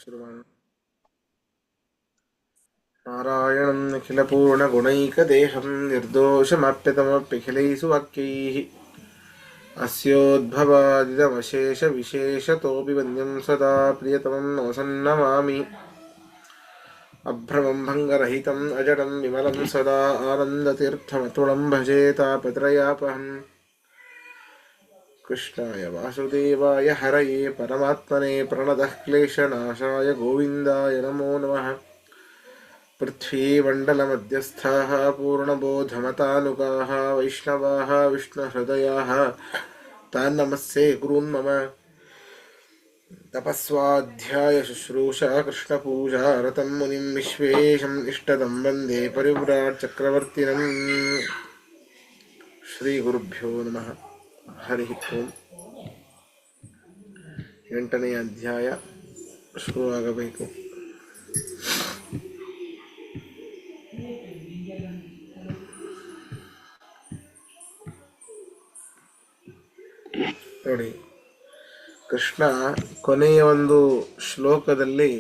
ಶುರು ಮಾಡೋಣ. ನಾರಾಯಣಂ ನಿಖಿಲಪೂರ್ಣಗುಣೈಕದೇಹಂ ನಿರ್ದೋಷಮಾಪ್ಯತಮಪ್ಯಖಿಲೈಸುವಾಕ್ಯೈಃ ಅಸ್ಯೋದ್ಭವಾದಿದಮಶೇಷವಿಶೇಷತೋಪಿ ವಂದ್ಯಂ ಸದಾ ಪ್ರಿಯತಮಂ ನಮಸನ್ನಮಾಮಿ. ಅಭ್ರಮಂ ಭಂಗರಹಿತಂ ಅಜಡಂ ವಿಮಲಂ ಸದಾ ಆನಂದತೀರ್ಥಮತುಳಂ ಭಜೆ ತಾಪತ್ರಯಾಪಹಂ. ಕೃಷ್ಣಾಯ ವಾಸುದೇವಾಯ ಹರಯೇ ಪರಮಾತ್ಮನೇ ಪ್ರಣತಃ ಕ್ಲೇಶನಾಶಾಯ ಗೋವಿಂದಾಯ ನಮೋ ನಮಃ. ಪೃಥ್ವೀಮಂಡಲಮಧ್ಯಸ್ಥಾಃ ಪೂರ್ಣಬೋಧಮತಾನುಗಾಃ ವೈಷ್ಣವಾಃ ವಿಷ್ಣುಹೃದಯಾಃ ತಾನ್ ನಮಸ್ಸೇ ಗುರೂನ್ ಮಮ. ತಪಸ್ವಾಧ್ಯಾಯ ಶುಶ್ರೂಷಾ ಕೃಷ್ಣಪೂಜಾ ರತಂ ಮುನಿಂ ವಿಶ್ವೇಶಂ ಇಷ್ಟದಂ ವಂದೇ ಪರಿವ್ರಾಟ್ ಚಕ್ರವರ್ತಿನಂ. ಶ್ರೀ ಗುರುಭ್ಯೋ ನಮಃ. ಹರಿ ಓಂ. 8ನೇ ಅಧ್ಯಾಯ ಶುರುವಾಗಬೇಕು. ನೋಡಿ, ಕೃಷ್ಣ ಕೊನೆಯ ಒಂದು ಶ್ಲೋಕದಲ್ಲಿ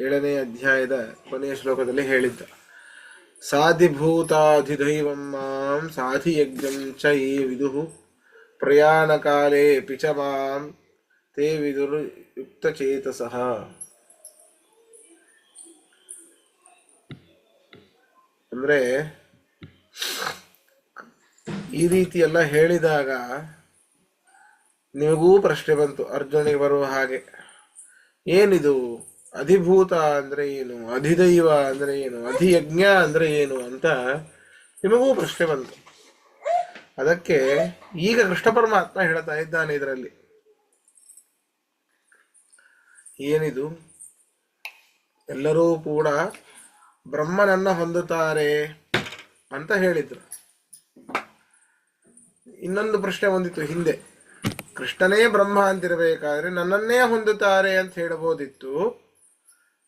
7ನೇ ಅಧ್ಯಾಯದ ಕೊನೆಯ ಶ್ಲೋಕದಲ್ಲಿ ಹೇಳಿದ್ದ, ಸಾಧಿಭೂತಾಧಿದೈವಂ ಮಾಂ ಸಾಧಿಯಜ್ಞಂ ಚ ಯೇ ವಿದುಃ ಪ್ರಯಾಣ ಕಾಲೇ ಪಿಚ ಮಾಂ ತೇ ವಿದುರ್ ಯುಕ್ತಚೇತಸಃ. ಅಂದ್ರೆ ಈ ರೀತಿ ಎಲ್ಲ ಹೇಳಿದಾಗ ನಿಮಗೂ ಪ್ರಶ್ನೆ ಬಂತು, ಅರ್ಜುನಿಗೆ ಬರುವ ಹಾಗೆ, ಏನಿದು ಅಧಿಭೂತ ಅಂದ್ರೆ ಏನು, ಅಧಿದೈವ ಅಂದ್ರೆ ಏನು, ಅಧಿಯಜ್ಞ ಅಂದ್ರೆ ಏನು ಅಂತ ನಿಮಗೂ ಪ್ರಶ್ನೆ ಬಂತು. ಅದಕ್ಕೆ ಈಗ ಕೃಷ್ಣ ಪರಮಾತ್ಮ ಹೇಳ್ತಾ ಇದ್ದಾನೆ ಇದರಲ್ಲಿ, ಏನಿದು, ಎಲ್ಲರೂ ಕೂಡ ಬ್ರಹ್ಮನನ್ನ ಹೊಂದುತ್ತಾರೆ ಅಂತ ಹೇಳಿದ್ರು. ಇನ್ನೊಂದು ಪ್ರಶ್ನೆ ಬಂದಿತ್ತು ಹಿಂದೆ, ಕೃಷ್ಣನೇ ಬ್ರಹ್ಮ ಅಂತಿರಬೇಕಾದ್ರೆ ನನ್ನನ್ನೇ ಹೊಂದುತ್ತಾರೆ ಅಂತ ಹೇಳಬಹುದಿತ್ತು,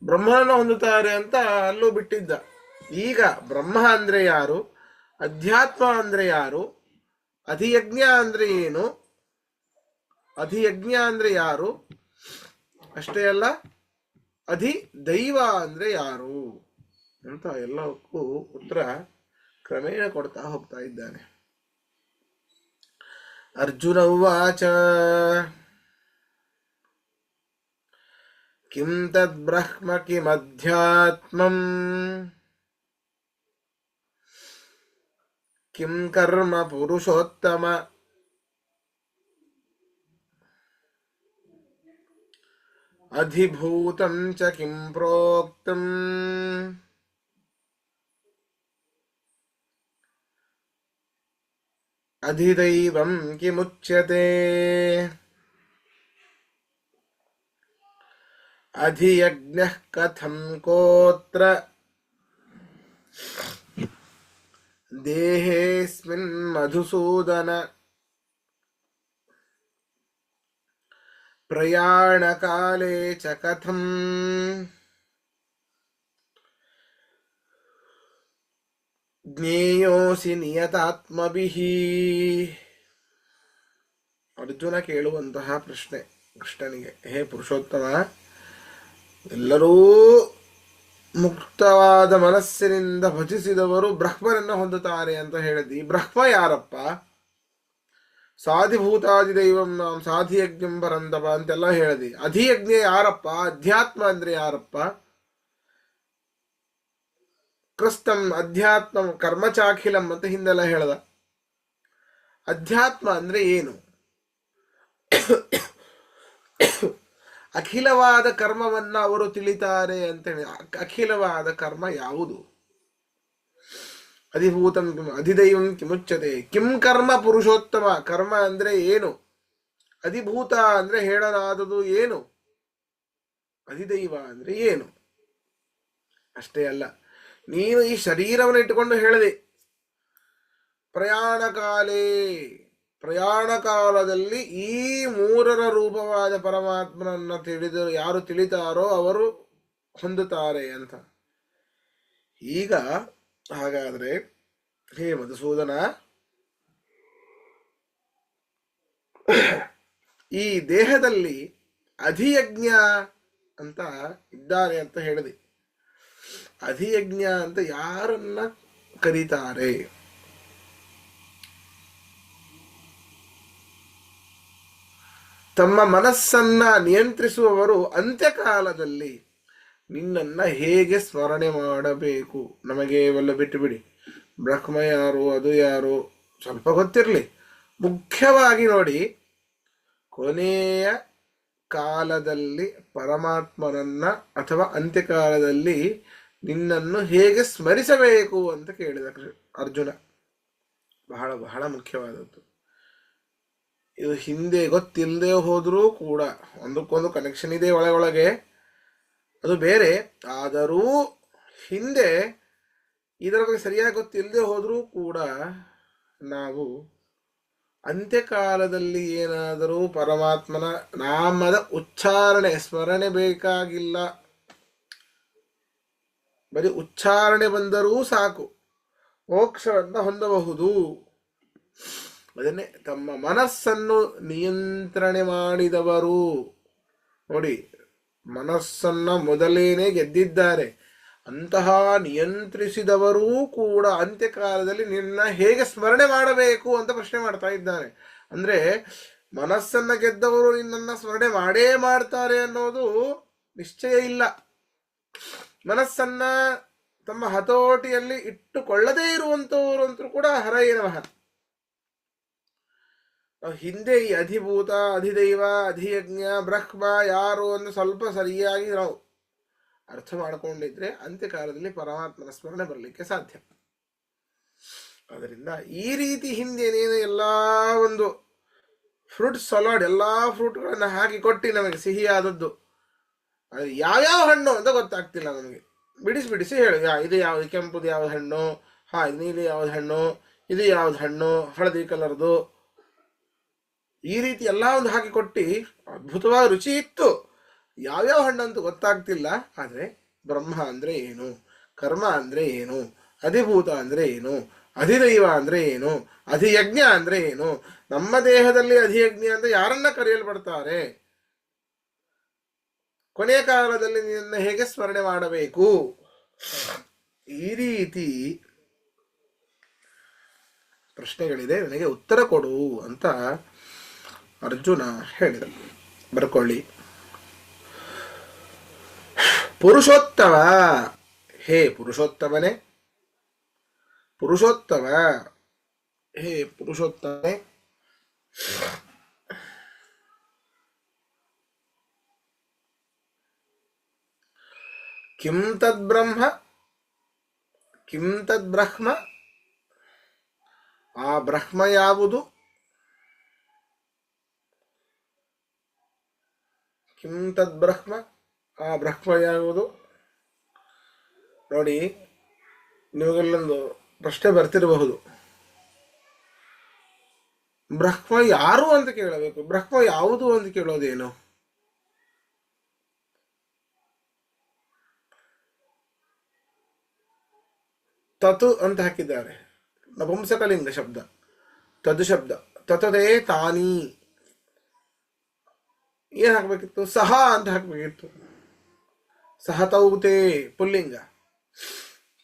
ಬ್ರಹ್ಮನನ್ನ ಹೊಂದುತ್ತಾರೆ ಅಂತ ಅಲ್ಲೂ ಬಿಟ್ಟಿದ್ದ. ಈಗ ಬ್ರಹ್ಮ ಅಂದ್ರೆ ಯಾರು, ಅಧ್ಯಾತ್ಮ ಅಂದ್ರೆ ಯಾರು, ಅಧಿಯಜ್ಞ ಅಂದ್ರೆ ಏನು, ಅಧಿಯಜ್ಞ ಅಂದ್ರೆ ಯಾರು, ಅಷ್ಟೇ ಅಲ್ಲ ಅಧಿದೈವ ಅಂದ್ರೆ ಯಾರು ಅಂತ ಎಲ್ಲಕ್ಕೂ ಉತ್ತರ ಕ್ರಮೇಣ ಕೊಡ್ತಾ ಹೋಗ್ತಾ ಇದ್ದಾನೆ. ಅರ್ಜುನ ಉವಾಚ ಕಿಂ ತದ್ ಬ್ರಹ್ಮ ಕಿಮಧ್ಯಾತ್ಮಂ ಕಿಂ ಕರ್ಮ ಪುರುಷೋತ್ತಮ ಅಧಿಭೂತಂ ಚ ಕಿಂ ಪ್ರೋಕ್ತಂ ಅಧಿದೈವಂ ಕಿಮುಚ್ಯತೆ. ಅಧಿಯಜ್ಞಃ ಕಥಂ ಕೋತ್ರ ದೇಹೇಸ್ಮಿನ್ ಮಧುಸೂದನ ಪ್ರಯಾಣ ಕಾಲೇ ಚ ಕಥಂ ಜ್ಞೇಯೋಸಿ ನಿಯತಾತ್ಮಭಿಃ. ಅರ್ಜುನ ಕೇಳುವಂತಹ ಪ್ರಶ್ನೆ ಕೃಷ್ಣನಿಗೆ, ಹೇ ಪುರುಷೋತ್ತಮ, ಎಲ್ಲರೂ ಮುಕ್ತವಾದ ಮನಸ್ಸಿನಿಂದ ಭಜಿಸಿದವರು ಬ್ರಹ್ಮನನ್ನ ಹೊಂದುತ್ತಾರೆ ಅಂತ ಹೇಳಿದ್ದಿ, ಬ್ರಹ್ಮ ಯಾರಪ್ಪ? ಸಾಧಿಭೂತಾದಿದೈವಂ ನಾಂ ಸಾಧಿಯಜ್ಞಂ ಪರಂತಪ ಅಂತೆಲ್ಲ ಹೇಳಿದಿ, ಅಧಿಯಜ್ಞ ಯಾರಪ್ಪ? ಅಧ್ಯಾತ್ಮ ಅಂದ್ರೆ ಯಾರಪ್ಪ? ಕೃಸ್ತಂ ಅಧ್ಯಾತ್ಮ ಕರ್ಮಚಾಖಿಲಂ ಅಂತ ಹಿಂದೆಲ್ಲ ಹೇಳ್ದ. ಅಧ್ಯಾತ್ಮ ಅಂದ್ರೆ ಏನು? ಅಖಿಲವಾದ ಕರ್ಮವನ್ನ ಅವರು ತಿಳಿತಾರೆ ಅಂತೇಳಿ. ಅಖಿಲವಾದ ಕರ್ಮ ಯಾವುದು? ಅಧಿಭೂತಂ ಕಿಂ ಅಧಿದೈವಂ ಕಿಮುಚ್ಯತೆ. ಕಿಂ ಕರ್ಮ ಪುರುಷೋತ್ತಮ, ಕರ್ಮ ಅಂದ್ರೆ ಏನು? ಅಧಿಭೂತ ಅಂದ್ರೆ ಹೇಳಲಾದದು ಏನು? ಅಧಿದೈವ ಅಂದ್ರೆ ಏನು? ಅಷ್ಟೇ ಅಲ್ಲ, ನೀನು ಈ ಶರೀರವನ್ನು ಇಟ್ಟುಕೊಂಡು ಹೇಳಿದೆ, ಪ್ರಯಾಣ ಕಾಲೇ, ಪ್ರಯಾಣ ಕಾಲದಲ್ಲಿ ಈ ಮೂರರ ರೂಪವಾದ ಪರಮಾತ್ಮನನ್ನ ತಿಳಿದು ಯಾರು ತಿಳಿತಾರೋ ಅವರು ಹೊಂದುತ್ತಾರೆ ಅಂತ. ಈಗ ಹಾಗಾದ್ರೆ ಹೇ ಮಧುಸೂದನ, ಈ ದೇಹದಲ್ಲಿ ಅಧಿಯಜ್ಞ ಅಂತ ಇದ್ದಾರೆ ಅಂತ ಹೇಳಿದೆ. ಅಧಿಯಜ್ಞ ಅಂತ ಯಾರನ್ನ ಕರೀತಾರೆ? ತಮ್ಮ ಮನಸ್ಸನ್ನ ನಿಯಂತ್ರಿಸುವವರು ಅಂತ್ಯಕಾಲದಲ್ಲಿ ನಿನ್ನನ್ನು ಹೇಗೆ ಸ್ಮರಣೆ ಮಾಡಬೇಕು. ನಮಗೆ ಇವೆಲ್ಲ ಬಿಟ್ಟು ಬಿಡಿ, ಬ್ರಹ್ಮ ಯಾರು, ಅದು ಯಾರು ಸ್ವಲ್ಪ ಗೊತ್ತಿರಲಿ. ಮುಖ್ಯವಾಗಿ ನೋಡಿ, ಕೊನೆಯ ಕಾಲದಲ್ಲಿ ಪರಮಾತ್ಮನನ್ನ ಅಥವಾ ಅಂತ್ಯಕಾಲದಲ್ಲಿ ನಿನ್ನನ್ನು ಹೇಗೆ ಸ್ಮರಿಸಬೇಕು ಅಂತ ಕೇಳಿದ ಅರ್ಜುನ. ಬಹಳ ಬಹಳ ಮುಖ್ಯವಾದದ್ದು ಇದು. ಹಿಂದೆ ಗೊತ್ತಿಲ್ಲದೆ ಹೋದರೂ ಕೂಡ ಒಂದಕ್ಕೊಂದು ಕನೆಕ್ಷನ್ ಇದೆ ಒಳಗೆ, ಅದು ಬೇರೆ. ಆದರೂ ಹಿಂದೆ ಇದರ ಬಗ್ಗೆ ಸರಿಯಾಗಿ ಗೊತ್ತಿಲ್ಲದೆ ಹೋದರೂ ಕೂಡ ನಾವು ಅಂತ್ಯಕಾಲದಲ್ಲಿ ಏನಾದರೂ ಪರಮಾತ್ಮನ ನಾಮದ ಉಚ್ಚಾರಣೆ, ಸ್ಮರಣೆ ಬೇಕಾಗಿಲ್ಲ, ಬರೀ ಉಚ್ಚಾರಣೆ ಬಂದರೂ ಸಾಕು ಮೋಕ್ಷವನ್ನು ಹೊಂದಬಹುದು. ಅದನ್ನೇ ತಮ್ಮ ಮನಸ್ಸನ್ನು ನಿಯಂತ್ರಣೆ ಮಾಡಿದವರು. ನೋಡಿ, ಮನಸ್ಸನ್ನ ಮೊದಲೇನೆ ಗೆದ್ದಿದ್ದಾರೆ. ಅಂತಹ ನಿಯಂತ್ರಿಸಿದವರೂ ಕೂಡ ಅಂತ್ಯಕಾಲದಲ್ಲಿ ನಿನ್ನ ಹೇಗೆ ಸ್ಮರಣೆ ಮಾಡಬೇಕು ಅಂತ ಪ್ರಶ್ನೆ ಮಾಡ್ತಾ ಇದ್ದಾನೆ. ಅಂದ್ರೆ ಮನಸ್ಸನ್ನ ಗೆದ್ದವರು ನಿನ್ನನ್ನು ಸ್ಮರಣೆ ಮಾಡೇ ಮಾಡ್ತಾರೆ ಅನ್ನೋದು ನಿಶ್ಚಯ ಇಲ್ಲ. ಮನಸ್ಸನ್ನ ತಮ್ಮ ಹತೋಟಿಯಲ್ಲಿ ಇಟ್ಟುಕೊಳ್ಳದೇ ಇರುವಂತವರು ಅಂತೂ ಕೂಡ ಹರಯೇ ನಮಃ. ಹಿಂದೆ ಈ ಅಧಿಭೂತ, ಅಧಿದೈವ, ಅಧಿಯಜ್ಞ, ಬ್ರಹ್ಮ ಯಾರು ಅಂತ ಸ್ವಲ್ಪ ಸರಿಯಾಗಿ ನಾವು ಅರ್ಥ ಮಾಡಿಕೊಂಡಿದ್ರೆ ಅಂತ್ಯಕಾಲದಲ್ಲಿ ಪರಮಾತ್ಮನ ಸ್ಮರಣೆ ಬರಲಿಕ್ಕೆ ಸಾಧ್ಯ. ಅದರಿಂದ ಈ ರೀತಿ ಹಿಂದೇನೇನು ಎಲ್ಲ ಒಂದು ಫ್ರೂಟ್ ಸಲಾಡ್, ಎಲ್ಲ ಫ್ರೂಟ್ಗಳನ್ನು ಹಾಕಿ ಕೊಟ್ಟು ನಮಗೆ ಸಿಹಿಯಾದದ್ದು, ಅದು ಯಾವ್ಯಾವ ಹಣ್ಣು ಅಂತ ಗೊತ್ತಾಗ್ತಿಲ್ಲ ನಮಗೆ. ಬಿಡಿಸಿ ಬಿಡಿಸಿ ಹೇಳಿ, ಇದು ಯಾವುದು, ಕೆಂಪುದು ಯಾವ್ದು ಹಣ್ಣು, ಇದು ನೀಲಿ ಯಾವ್ದು ಹಣ್ಣು, ಇದು ಯಾವ್ದು ಹಣ್ಣು, ಹಳದಿ ಕಲರ್ದು, ಈ ರೀತಿ ಎಲ್ಲ ಒಂದು ಹಾಕಿ ಕೊಟ್ಟು ಅದ್ಭುತವಾದ ರುಚಿ ಇತ್ತು. ಯಾವ್ಯಾವ ಹಣ್ಣು ಅಂತ ಗೊತ್ತಾಗ್ತಿಲ್ಲ. ಆದರೆ ಬ್ರಹ್ಮ ಅಂದ್ರೆ ಏನು, ಕರ್ಮ ಅಂದ್ರೆ ಏನು, ಅಧಿಭೂತ ಅಂದ್ರೆ ಏನು, ಅಧಿದೈವ ಅಂದ್ರೆ ಏನು, ಅಧಿಯಜ್ಞ ಅಂದ್ರೆ ಏನು, ನಮ್ಮ ದೇಹದಲ್ಲಿ ಅಧಿಯಜ್ಞ ಅಂತ ಯಾರನ್ನ ಕರೆಯಲ್ಪಡ್ತಾರೆ, ಕೊನೆಯ ಕಾಲದಲ್ಲಿ ನಿನ್ನ ಹೇಗೆ ಸ್ಮರಣೆ ಮಾಡಬೇಕು, ಈ ರೀತಿ ಪ್ರಶ್ನೆಗಳಿದೆ, ನನಗೆ ಉತ್ತರ ಕೊಡು ಅಂತ ಅರ್ಜುನ ಹೇಳಿದ. ಬರ್ಕೊಳ್ಳಿ. ಪುರುಷೋತ್ತಮ, ಹೇ ಪುರುಷೋತ್ತಮನೇ, ಪುರುಷೋತ್ತಮ, ಹೇ ಪುರುಷೋತ್ತಮನೇ, ಕಿಂ ತದ್ಬ್ರಹ್ಮ, ಕಿಂ ತದ್ಬ್ರಹ್ಮ, ಆ ಬ್ರಹ್ಮ ಯಾವುದು, ಕಿಂ ತದ್ಬ್ರಹ್ಮ, ಆ ಬ್ರಹ್ಮ ಯಾವುದು. ನೋಡಿ, ನಿಮಗೆಲ್ಲೊಂದು ಪ್ರಶ್ನೆ ಬರ್ತಿರಬಹುದು, ಬ್ರಹ್ಮ ಯಾರು ಅಂತ ಕೇಳಬೇಕು, ಬ್ರಹ್ಮ ಯಾವುದು ಅಂತ ಕೇಳೋದೇನು? ತತು ಅಂತ ಹಾಕಿದ್ದಾರೆ, ನಪುಂಸಕಲಿಂಗ ಶಬ್ದ, ತದು ಶಬ್ದ, ತತದೇ ತಾನಿ. ಏನ್ ಹಾಕ್ಬೇಕಿತ್ತು? ಸಹ ಅಂತ ಹಾಕ್ಬೇಕಿತ್ತು. ಸಹ ತೌತೆ ಪುಲ್ಲಿಂಗ.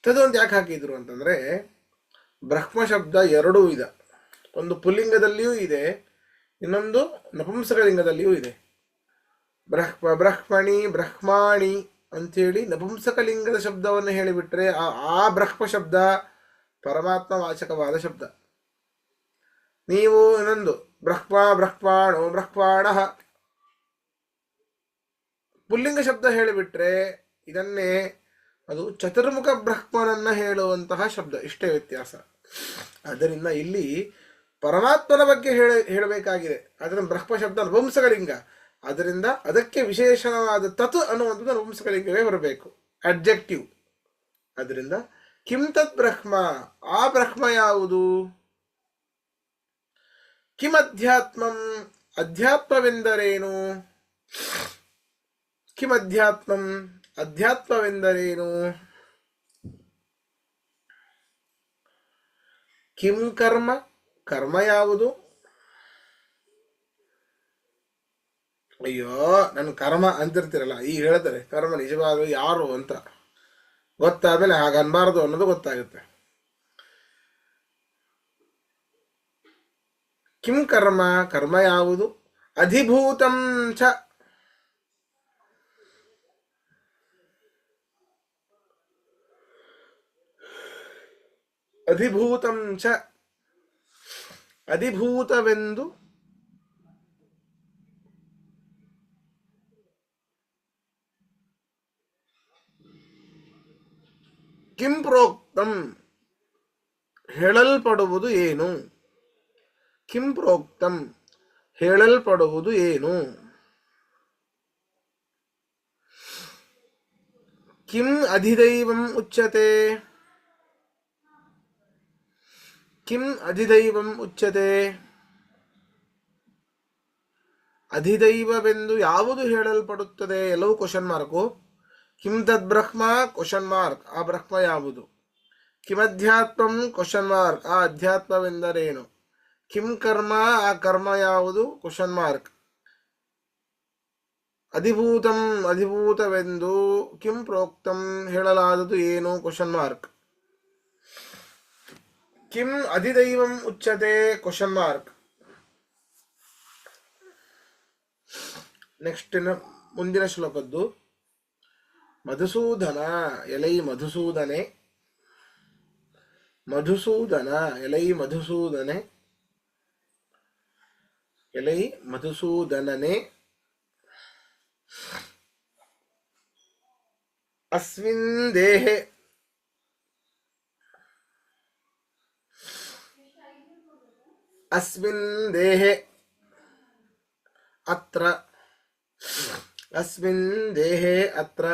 ತದು ಅಂತ ಯಾಕೆ ಹಾಕಿದ್ರು ಅಂತಂದ್ರೆ, ಬ್ರಹ್ಮ ಶಬ್ದ ಎರಡೂ ಇದೆ. ಒಂದು ಪುಲ್ಲಿಂಗದಲ್ಲಿಯೂ ಇದೆ, ಇನ್ನೊಂದು ನಪುಂಸಕಲಿಂಗದಲ್ಲಿಯೂ ಇದೆ. ಬ್ರಹ್ಮ, ಬ್ರಹ್ಮಣಿ, ಬ್ರಹ್ಮಾಣಿ ಅಂಥೇಳಿ ನಪುಂಸಕಲಿಂಗದ ಶಬ್ದವನ್ನು ಹೇಳಿಬಿಟ್ರೆ ಆ ಬ್ರಹ್ಮ ಶಬ್ದ ಪರಮಾತ್ಮ ವಾಚಕವಾದ ಶಬ್ದ. ನೀವು ಇನ್ನೊಂದು ಬ್ರಹ್ಮ, ಬ್ರಹ್ಮಾಣೋ, ಬ್ರಹ್ಮಾಣ ಪುಲ್ಲಿಂಗ ಶಬ್ದ ಹೇಳಿಬಿಟ್ರೆ ಇದನ್ನೇ ಅದು ಚತುರ್ಮುಖ ಬ್ರಹ್ಮನನ್ನ ಹೇಳುವಂತಹ ಶಬ್ದ. ಇಷ್ಟೇ ವ್ಯತ್ಯಾಸ. ಆದ್ದರಿಂದ ಇಲ್ಲಿ ಪರಮಾತ್ಮನ ಬಗ್ಗೆ ಹೇಳಬೇಕಾಗಿದೆ. ಅದರಿಂದ ಬ್ರಹ್ಮ ಶಬ್ದ ನಪುಂಸಕಲಿಂಗ, ಅದರಿಂದ ಅದಕ್ಕೆ ವಿಶೇಷವಾದ ತತ್ ಅನ್ನುವಂಥದ್ದು ನಪುಂಸಕಲಿಂಗವೇ ಬರಬೇಕು, ಅಡ್ಜೆಕ್ಟಿವ್. ಅದರಿಂದ ಕಿಂ ತತ್ ಬ್ರಹ್ಮ, ಆ ಬ್ರಹ್ಮ ಯಾವುದು? ಕಿಂ ಅಧ್ಯಾತ್ಮಂ, ಅಧ್ಯಾತ್ಮವೆಂದರೇನು? ಕಿಂ ಅಧ್ಯಾತ್ಮಂ, ಅಧ್ಯಾತ್ಮವೆಂದರೇನು? ಕಿಂ ಕರ್ಮ, ಕರ್ಮ ಯಾವುದು? ಅಯ್ಯೋ ನನ್ನ ಕರ್ಮ ಅಂತಿರ್ತೀರಲ್ಲ, ಈಗ ಹೇಳ್ತಾರೆ ಕರ್ಮ ನಿಜವಾದ ಯಾರು ಅಂತ ಗೊತ್ತಾದ್ಮೇಲೆ ಹಾಗನ್ಬಾರ್ದು ಅನ್ನೋದು ಗೊತ್ತಾಗುತ್ತೆ. ಕಿಂ ಕರ್ಮ, ಕರ್ಮ ಯಾವುದು? ಅಧಿಭೂತಂ ಚ, ಅಧಿಭೂತಂ ಚ, ಅಧಿಭೂತವೆಂದು ಕಿಂ ಪ್ರೋಕ್ತಂ, ಹೇಳಲ್ಪಡುವುದು ಏನು? ಕಿಂ ಪ್ರೋಕ್ತಂ, ಹೇಳಲ್ಪಡುವುದು ಏನು? ಕಿಂ ಅಧಿದೈವಂ ಉಚ್ಯತೆ, ಕಿಂ ಅಧಿದೈವಂ ಉಚ್ಯತೆ, ಅಧಿದೈವವೆಂದು ಯಾವುದು ಹೇಳಲ್ಪಡುತ್ತದೆ? ಎಲ್ಲವೂ ಕ್ವಶನ್ ಮಾರ್ಕು. ಕಿಂ ತದ್ ಬ್ರಹ್ಮ, ಕ್ವಶನ್ ಮಾರ್ಕ್, ಆ ಬ್ರಹ್ಮ ಯಾವುದು? ಕಿಮಧ್ಯಾತ್ಮಂ, ಕ್ವಶನ್ ಮಾರ್ಕ್, ಆ ಅಧ್ಯಾತ್ಮವೆಂದರೇನು? ಕಿಂ ಕರ್ಮ, ಆ ಕರ್ಮ ಯಾವುದು? Question mark. ಅಧಿಭೂತಂ, ಅಧಿಭೂತವೆಂದು ಕಿಂ ಪ್ರೋಕ್ತಂ, ಹೇಳಲಾದದು ಏನು? Question mark. ಕಿಂ ಅಧಿದೈವಂ ಉಚ್ಯತೆ, ಕ್ವಶನ್ ಮಾರ್ಕ್. ನೆಕ್ಸ್ಟ್ ಮುಂದಿನ ಶ್ಲೋಕದ್ದು. ಮಧುಸೂದನ, ಎಲೈ ಮಧುಸೂದನೆ, ಮಧುಸೂದನ, ಎಲೈ ಮಧುಸೂದನೆ, ಎಲೈ ಮಧುಸೂದನನೆ, ಅಸ್ಮಿನ್ ದೇಹೆ, ಅಸ್ಮಿನ್ ದೇಹೆ, ಅತ್ರ, ಅಸ್ಮಿನ್ ದೇಹೆ ಅತ್ರ,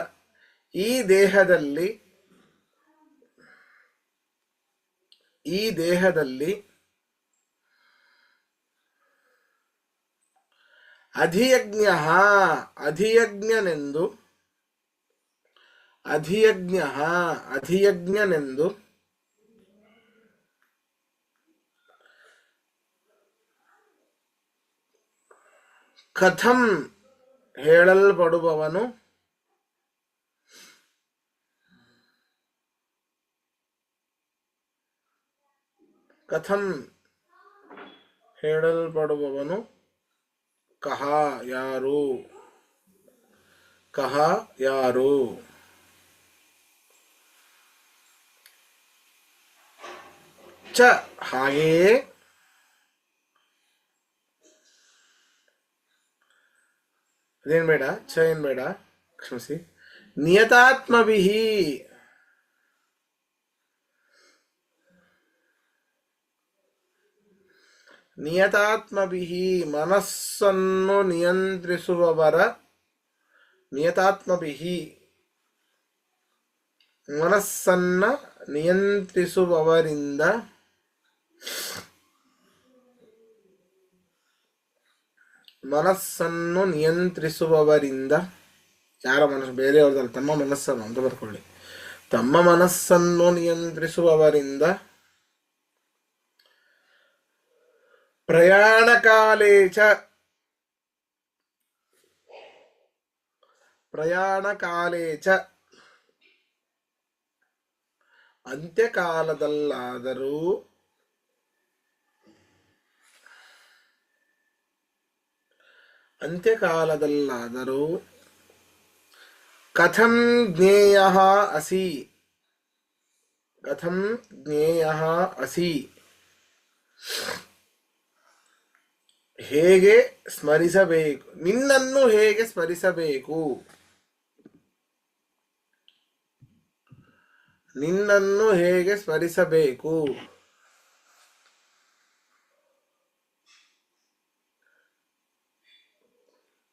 ಈ ದೇಹದಲ್ಲಿ, ಈ ದೇಹದಲ್ಲಿ, ಅಧಿಯಜ್ಞ, ಅಧಿಯಜ್ಞನೆಂದು, ಅಧಿಯಜ್ಞ, ಅಧಿಯಜ್ಞನೆಂದು, ಕಥಂ, ಹೇಳಲ್ಪಡುವವನು, ಕಥಂ, ಹೇಳಲ್ಪಡುವವನು, ಕಹ, ಯಾರು, ಕಹ, ಯಾರು, ಚ, ಹಾಗೆಯೇ, ಅದೇನು ಬೇಡ, ಚ ಏನು ಬೇಡ, ಕ್ಷಮಿಸಿ. ನಿಯತಾತ್ಮಭಿಹಿ, ನಿಯತಾತ್ಮಭಿಹಿ, ಮನಸ್ಸನ್ನು ನಿಯಂತ್ರಿಸುವವರ, ನಿಯತಾತ್ಮಭಿಹಿ, ಮನಸ್ಸನ್ನ ನಿಯಂತ್ರಿಸುವವರಿಂದ, ಮನಸ್ಸನ್ನು ನಿಯಂತ್ರಿಸುವವರಿಂದ, ಯಾರ ಮನಸ್ಸು? ಬೇರೆಯವ್ರದಲ್ಲ, ತಮ್ಮ ಮನಸ್ಸನ್ನು ಅಂತ ಬರ್ಕೊಳ್ಳಿ. ತಮ್ಮ ಮನಸ್ಸನ್ನು ನಿಯಂತ್ರಿಸುವವರಿಂದ, ಪ್ರಯಾಣಕಾಲೇ ಚ, ಪ್ರಯಾಣಕಾಲೇ ಚ, ಅಂತ್ಯಕಾಲದಲ್ಲಾದರೂ, ಅಂತ್ಯಕಾಲದಲ್ಲಾದರೂ, ಕಥಂ ಜ್ಞೇಯಃ ಅಸಿ, ಕಥಂ ಜ್ಞೇಯಃ ಅಸಿ, ಹೇಗೆ ಸ್ಮರಿಸಬೇಕು, ನಿನ್ನನ್ನು ಹೇಗೆ ಸ್ಮರಿಸಬೇಕು, ನಿನ್ನನ್ನು ಹೇಗೆ ಸ್ಮರಿಸಬೇಕು.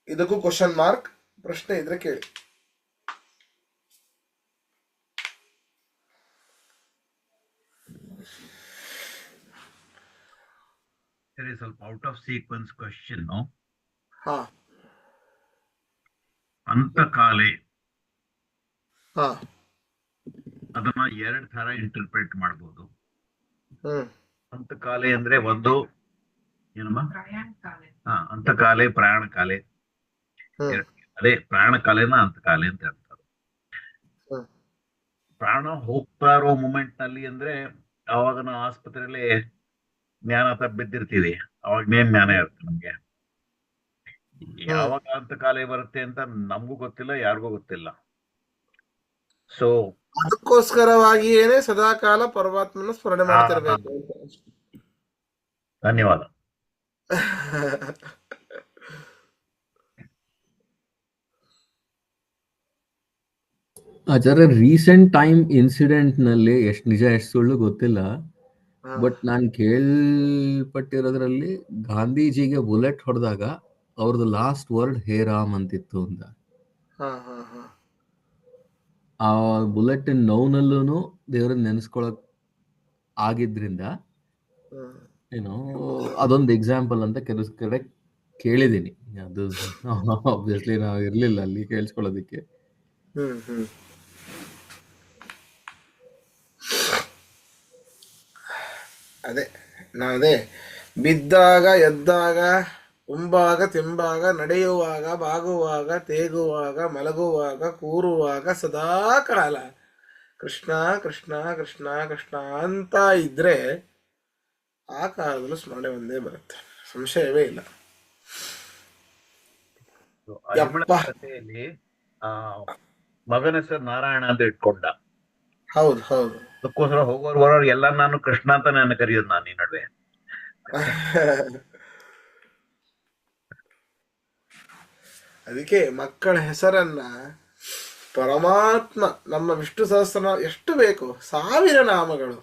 ಇದಕ್ಕೂ ಕ್ವಶನ್ ಮಾರ್ಕ್. ಪ್ರಶ್ನೆ ಇದ್ರೆ ಕೇಳಿ. There is a out of sequence question, no? ಹಾ, ಅಂತಕಾಲೆ, ಹಾ, ಅದನ್ನ ಎರಡ್ ತರ ಇಂಟರ್ಪ್ರೆಟ್ ಮಾಡ್ಬೋದು. ಹ್ಮ್, ಅಂತಕಾಲೆ ಅಂದ್ರೆ ಒಂದು ಏನಮ್ಮ, ಅಂತಕಾಲೆ, ಪ್ರಯಾಣ ಕಾಲೆ. ಹ್ಮ್ ಅದೇ ಪ್ರಾಣ ಕಾಲೇನ ಅಂತ ಕಾಲೆ ಅಂತ ಹೇಳ್ತಾರೆ. ಹ್ಮ್ ಪ್ರಾಣ ಹೋಗ್ತಾ ಇರೋ ಮೂಮೆಂಟ್ ನಲ್ಲಿ ಅಂದ್ರೆ ಅವಾಗ ನಾವು ಆಸ್ಪತ್ರೆಯಲ್ಲಿ ಜ್ಞಾನ ಬಿದ್ದಿರ್ತೀವಿ. ಅವಾಗನೇ ಜ್ಞಾನ ಇರುತ್ತೆ ನಮ್ಗೆ. ಹ್ಮ್ ಯಾವಾಗ ಅಂತ ಕಾಲೇ ಬರುತ್ತೆ ಅಂತ ನಮಗೂ ಗೊತ್ತಿಲ್ಲ, ಯಾರಿಗೂ ಗೊತ್ತಿಲ್ಲ. ಸೊ ಅದಕ್ಕೋಸ್ಕರವಾಗಿಯೇನೆ ಸದಾಕಾಲ ಪರಮಾತ್ಮನ ಸ್ಮರಣೆ ಮಾಡ್ತಿರ್ಬೇಕು ಅಂತ. ಧನ್ಯವಾದ. ಆಚಾರ್ಯ ರೀಸೆಂಟ್ ಟೈಮ್ ಇನ್ಸಿಡೆಂಟ್ ನಲ್ಲಿ ಎಷ್ಟು ನಿಜ ಎಷ್ಟು ಸುಳ್ಳು ಗೊತ್ತಿಲ್ಲ, ಹಾ ಬಟ್ ನಾನು ಕೇಳ್ಪಟ್ಟಿರೋದ್ರಲ್ಲಿ ಗಾಂಧೀಜಿಗೆ ಬುಲೆಟ್ ಹೊಡೆದಾಗ ಅವ್ರದ್ದು ಲಾಸ್ಟ್ ವರ್ಡ್ ಹೇ ರಾಮ್ ಅಂತಿತ್ತು ಅಂತ. ಹಾ ಹಾ ಹಾ ಆ ಬುಲೆಟ್ ನೋವ್ನಲ್ಲೂ ದೇವ್ರನ್ನ ನೆನೆಸ್ಕೊಳಕ್ ಆಗಿದ್ರಿಂದ ಹ್ಮ್ ಏನೋ ಅದೊಂದು ಎಕ್ಸಾಂಪಲ್ ಅಂತ ಕೆಲವು ಕಡೆ ಕೇಳಿದ್ದೀನಿ. ಅದು ಆಬ್ವಿಯಸ್ಲಿ ನಾವು ಇರ್ಲಿಲ್ಲ ಅಲ್ಲಿ ಕೇಳಿಸ್ಕೊಳ್ಳೋದಿಕ್ಕೆ. ಹ್ಮ್ ಹ್ಮ್ ಅದೇ ಬಿದ್ದಾಗ ಎದ್ದಾಗ ಉಂಬಾಗ ತಿಂಬಾಗ ನಡೆಯುವಾಗ ಬಾಗುವಾಗ ತೇಗುವಾಗ ಮಲಗುವಾಗ ಕೂರುವಾಗ ಸದಾ ಕಾಲ ಕೃಷ್ಣ ಕೃಷ್ಣ ಕೃಷ್ಣ ಕೃಷ್ಣ ಅಂತ ಇದ್ರೆ ಆ ಕಾಲದಲ್ಲೂ ಸ್ಮರಣೆ ಒಂದೇ ಬರುತ್ತೆ, ಸಂಶಯವೇ ಇಲ್ಲ. ಅರಿಮಳ ಯಪ್ಪ, ಕಥೆಯಲ್ಲಿ ಆ ಮಗನ ಹೆಸರು ನಾರಾಯಣ ಅಂತ ಇಟ್ಕೊಂಡ. ಹೌದು ಹೌದು. ಅದಕ್ಕೋಸ್ಕರ ಹೋಗೋರು ಬರೋರು ಎಲ್ಲ ನಾನು ಕೃಷ್ಣ ಅಂತ ನನ್ನ ಕರೆಯೋದು ನಾನು ಈ ನಡುವೆ. ಅದಕ್ಕೆ ಮಕ್ಕಳ ಹೆಸರನ್ನ ಪರಮಾತ್ಮ, ನಮ್ಮ ವಿಷ್ಣು ಸಹಸ್ರನಾಮ ಎಷ್ಟು ಬೇಕು, 1000 ನಾಮಗಳು,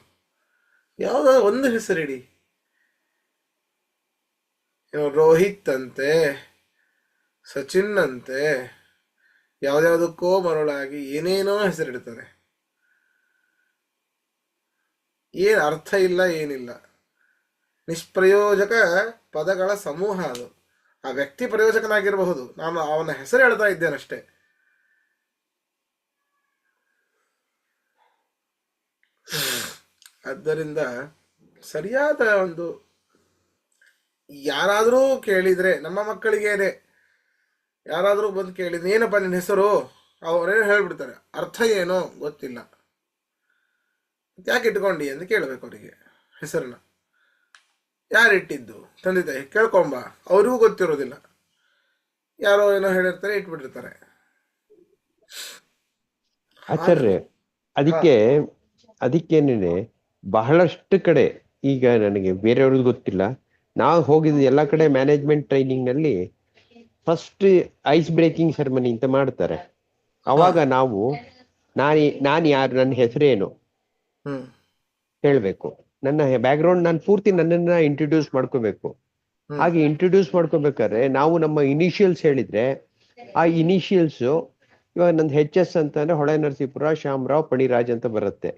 ಯಾವುದಾದ್ರು ಒಂದು ಹೆಸರಿಡಿ. ರೋಹಿತ್ ಅಂತೆ, ಸಚಿನ್ ಅಂತೆ, ಯಾವ್ದಾವುದಕ್ಕೋ ಮರುಳಾಗಿ ಏನೇನೋ ಹೆಸರಿಡ್ತಾರೆ. ಏನ್ ಅರ್ಥ ಇಲ್ಲ, ಏನಿಲ್ಲ, ನಿಷ್ಪ್ರಯೋಜಕ ಪದಗಳ ಸಮೂಹ ಅದು. ಆ ವ್ಯಕ್ತಿ ಪ್ರಯೋಜಕನಾಗಿರಬಹುದು, ನಾನು ಅವನ ಹೆಸರು ಹೇಳ್ತಾ ಇದ್ದೇನಷ್ಟೇ. ಆದ್ದರಿಂದ ಸರಿಯಾದ ಒಂದು, ಯಾರಾದರೂ ಕೇಳಿದ್ರೆ ನಮ್ಮ ಮಕ್ಕಳಿಗೇನೆ ಯಾರಾದರೂ ಬಂದು ಕೇಳಿದ್ರೆ ಏನಪ್ಪ ನಿನ್ನ ಹೆಸರು, ಅವರೇನು ಹೇಳ್ಬಿಡ್ತಾರೆ, ಅರ್ಥ ಏನೋ ಗೊತ್ತಿಲ್ಲ, ಯಾಕೆ ಇಟ್ಕೊಂಡಿ ಅಂತ ಕೇಳಬೇಕು ಅವರಿಗೆ. ಹೆಸರನ್ನ ಯಾರಿಟ್ಟಿದ್ದು, ತಂದೆ ತಾಯಿ ಕೇಳ್ಕೊಂಬ, ಅವ್ರಿಗೂ ಗೊತ್ತಿರೋದಿಲ್ಲ, ಯಾರೋ ಏನೋ ಹೇಳಿರ್ತಾರೆ ಇಟ್ಬಿಟ್ಟಿರ್ತಾರೆ. ಆಚಾರ್ಯ, ಅದಕ್ಕೆ ಅದಕ್ಕೇನೆ ಬಹಳಷ್ಟು ಕಡೆ, ಈಗ ನನಗೆ ಬೇರೆಯವ್ರದ್ದು ಗೊತ್ತಿಲ್ಲ, ನಾವು ಹೋಗಿದ್ದು ಎಲ್ಲ ಕಡೆ ಮ್ಯಾನೇಜ್ಮೆಂಟ್ ಟ್ರೈನಿಂಗ್ ನಲ್ಲಿ ಫಸ್ಟ್ ಐಸ್ ಬ್ರೇಕಿಂಗ್ ಸೆರೆಮನಿ ಅಂತ ಮಾಡ್ತಾರೆ. ಅವಾಗ ನಾವು ನಾನು ಯಾರು, ನನ್ನ ಹೆಸರೇನು ಹೇಳ್ಬೇಕು, ನನ್ನ ಬ್ಯಾಕ್ ಗ್ರೌಂಡ್, ನಾನು ಪೂರ್ತಿ ನನ್ನನ್ನ ಇಂಟ್ರೊಡ್ಯೂಸ್ ಮಾಡ್ಕೋಬೇಕು. ಹಾಗೆ ಇಂಟ್ರೊಡ್ಯೂಸ್ ಮಾಡ್ಕೋಬೇಕಾದ್ರೆ ನಾವು ನಮ್ಮ ಇನಿಷಿಯಲ್ಸ್ ಹೇಳಿದ್ರೆ, ಆ ಇನಿಷಿಯಲ್ಸ್ ಇವಾಗ ನಂದು HS ಅಂತಂದ್ರೆ ಹೊಳೆ ನರಸೀಪುರ ಶ್ಯಾಮರಾವ್ ಪಣಿರಾಜ್ ಅಂತ ಬರುತ್ತೆ.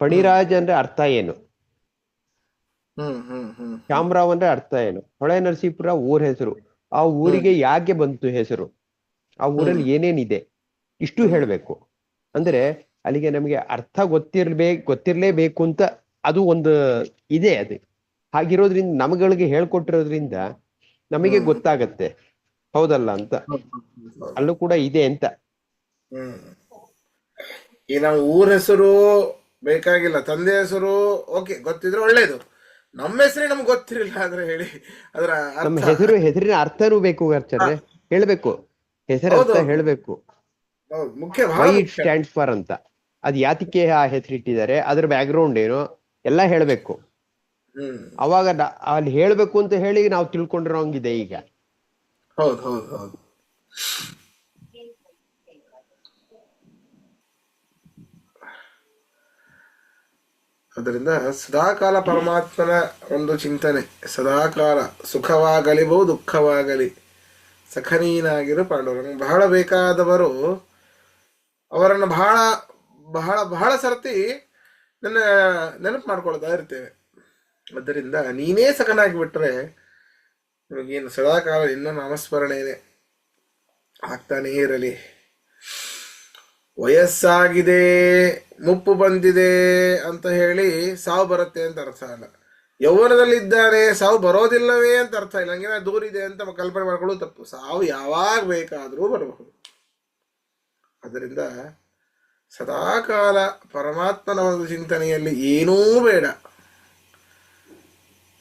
ಪಣಿರಾಜ್ ಅಂದ್ರೆ ಅರ್ಥ ಏನು, ಶ್ಯಾಮರಾವ್ ಅಂದ್ರೆ ಅರ್ಥ ಏನು, ಹೊಳೆ ನರಸೀಪುರ ಊರ ಹೆಸರು, ಆ ಊರಿಗೆ ಯಾಕೆ ಬಂತು ಹೆಸರು, ಆ ಊರಲ್ಲಿ ಏನೇನಿದೆ, ಇಷ್ಟು ಹೇಳ್ಬೇಕು. ಅಂದ್ರೆ ಅಲ್ಲಿಗೆ ನಮಗೆ ಅರ್ಥ ಗೊತ್ತಿರ್ಲೇಬೇಕು ಅಂತ ಅದು ಒಂದು ಇದೆ. ಅದು ಹಾಗಿರೋದ್ರಿಂದ ನಮ್ಗಳಿಗೆ ಹೇಳ್ಕೊಟ್ಟಿರೋದ್ರಿಂದ ನಮಗೆ ಗೊತ್ತಾಗತ್ತೆ, ಹೌದಲ್ಲ ಅಂತ. ಅಲ್ಲೂ ಕೂಡ ಇದೆ ಅಂತ. ಈ ನಾವು ಊರ ಹೆಸರು ಬೇಕಾಗಿಲ್ಲ, ತಂದೆ ಹೆಸರು ಓಕೆ ಗೊತ್ತಿದ್ರೆ ಒಳ್ಳೇದು, ನಮ್ಮ ಹೆಸರೇ ನಮ್ಗೆ ಗೊತ್ತಿರಲಿಲ್ಲ ಆದ್ರೆ ಹೇಳಿ ಅದರ ನಮ್ಮ ಹೆಸರಿನ ಅರ್ಥನೂ ಬೇಕು ಆಚಾರ್ಯ, ಹೇಳ್ಬೇಕು, ಹೆಸರ ಅರ್ಥ ಹೇಳ್ಬೇಕು. ಮುಖ್ಯ, ವೈ ಇಟ್ ಸ್ಟ್ಯಾಂಡ್ಸ್ ಫಾರ್ ಅಂತ, ಅದ್ ಯಾತಿಕೆ ಆ ಹೆಸರಿಟ್ಟಿದ್ದಾರೆ, ಅದ್ರ ಬ್ಯಾಕ್ ಗ್ರೌಂಡ್ ಏನು ಎಲ್ಲ ಹೇಳ್ಬೇಕು. ಅವಾಗ ಅಲ್ಲಿ ಹೇಳ್ಬೇಕು ಅಂತ ಹೇಳಿ ನಾವು ತಿಳ್ಕೊಂಡಿರೋಂಗಿದೆ ಈಗ. ಹೌದು ಹೌದು ಹೌದು. ಅದರಿಂದ ಸದಾಕಾಲ ಪರಮಾತ್ಮನ ಒಂದು ಚಿಂತನೆ, ಸದಾಕಾಲ ಸುಖವಾಗಲಿ ಬಹು ದುಃಖವಾಗಲಿ ಸಖನೀನಾಗಿರು ಪಾಂಡವರು. ಬಹಳ ಬೇಕಾದವರು ಅವರನ್ನು ಬಹಳ ಬಹಳ ಬಹಳ ಸರ್ತಿ ನನ್ನ ನೆನಪು ಮಾಡ್ಕೊಳ್ತಾ ಇರ್ತೇವೆ. ಆದ್ದರಿಂದ ನೀನೇ ಸಖನಾಗಿ ಬಿಟ್ರೆ ನಿಮಗೇನು ಸದಾಕಾಲ ಇನ್ನೂ ನಾಮಸ್ಮರಣೆಯೇ ಆಗ್ತಾನೇ ಇರಲಿ. ವಯಸ್ಸಾಗಿದೆ, ಮುಪ್ಪು ಬಂದಿದೆ ಅಂತ ಹೇಳಿ ಸಾವು ಬರುತ್ತೆ ಅಂತ ಅರ್ಥ ಅಲ್ಲ. ಯೌವನದಲ್ಲಿದ್ದಾನೆ, ಸಾವು ಬರೋದಿಲ್ಲವೇ ಅಂತ ಅರ್ಥ ಇಲ್ಲ. ಹಂಗೇನ ದೂರ ಇದೆ ಅಂತ ಕಲ್ಪನೆ ಮಾಡ್ಕೊಳ್ಳೋದು ತಪ್ಪು. ಸಾವು ಯಾವಾಗ ಬೇಕಾದರೂ ಬರಬಹುದು. ಅದರಿಂದ ಸದಾಕಾಲ ಪರಮಾತ್ಮನ ಒಂದು ಚಿಂತನೆಯಲ್ಲಿ ಏನೂ ಬೇಡ.